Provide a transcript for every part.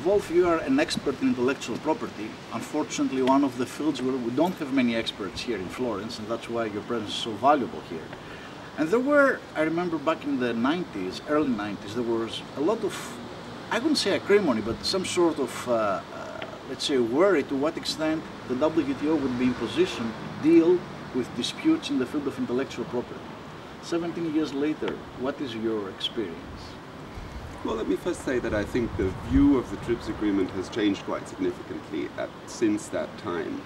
Wolf, you are an expert in intellectual property. Unfortunately, one of the fields where we don't have many experts here in Florence, and that's why your presence is so valuable here. And there were, I remember back in the 90s, early 90s, there was a lot of, I wouldn't say acrimony, but some sort of, let's say, worry to what extent the WTO would be in position to deal with disputes in the field of intellectual property. 17 years later, what is your experience? Well, let me first say that I think the view of the TRIPS agreement has changed quite significantly since that time.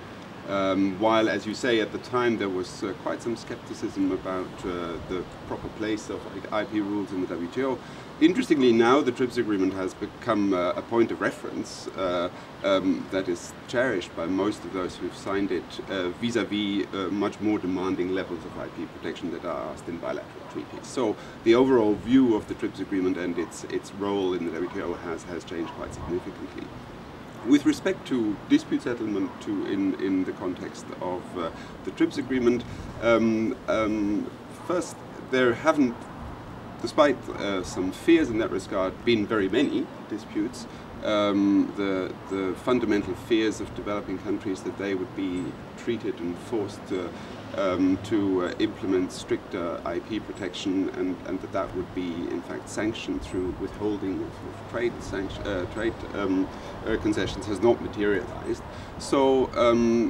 While, as you say, at the time there was quite some skepticism about the proper place of IP rules in the WTO. Interestingly, now the TRIPS agreement has become a point of reference that is cherished by most of those who've signed it vis-à-vis much more demanding levels of IP protection that are asked in bilateral treaties. So the overall view of the TRIPS agreement and its role in the WTO has changed quite significantly. With respect to dispute settlement in the context of the TRIPS agreement, first, there haven't, despite some fears in that regard, been very many disputes. The fundamental fears of developing countries that they would be treated and forced to implement stricter IP protection, and that would be in fact sanctioned through withholding of trade concessions, has not materialized. So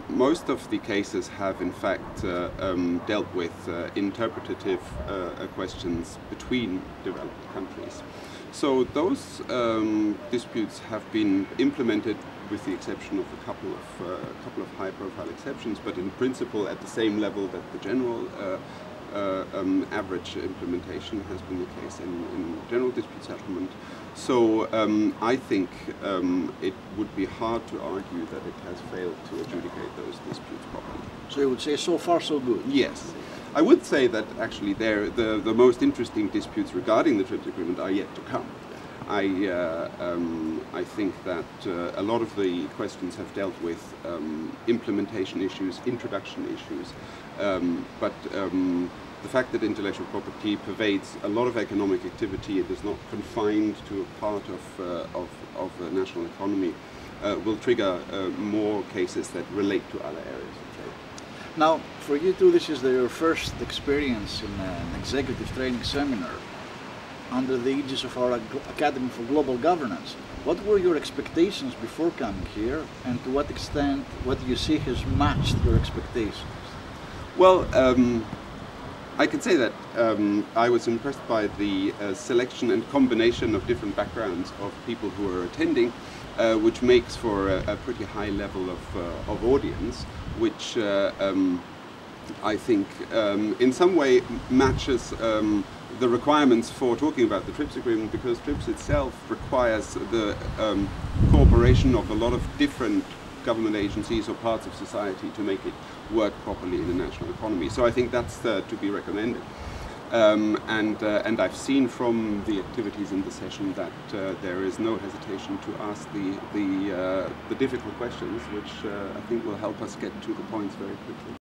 most of the cases have in fact dealt with interpretative questions between developed countries. So those disputes have been implemented, with the exception of a couple of high-profile exceptions, but in principle at the same level that the general average implementation has been the case in general dispute settlement. So I think it would be hard to argue that it has failed to adjudicate those disputes properly. So you would say so far so good? Yes. I would say that actually the most interesting disputes regarding the TRIPS agreement are yet to come. I think that a lot of the questions have dealt with implementation issues, introduction issues, but the fact that intellectual property pervades a lot of economic activity, it is not confined to a part of the national economy, will trigger more cases that relate to other areas of trade. Now, for you two, this is your first experience in an executive training seminar under the aegis of our Academy for Global Governance. What were your expectations before coming here, and to what extent what you see has matched your expectations? Well, I can say that I was impressed by the selection and combination of different backgrounds of people who are attending, which makes for a pretty high level of audience, which I think in some way matches the requirements for talking about the TRIPS agreement, because TRIPS itself requires the cooperation of a lot of different government agencies or parts of society to make it work properly in the national economy. So I think that's to be recommended. And I've seen from the activities in the session that there is no hesitation to ask the difficult questions, which I think will help us get to the points very quickly.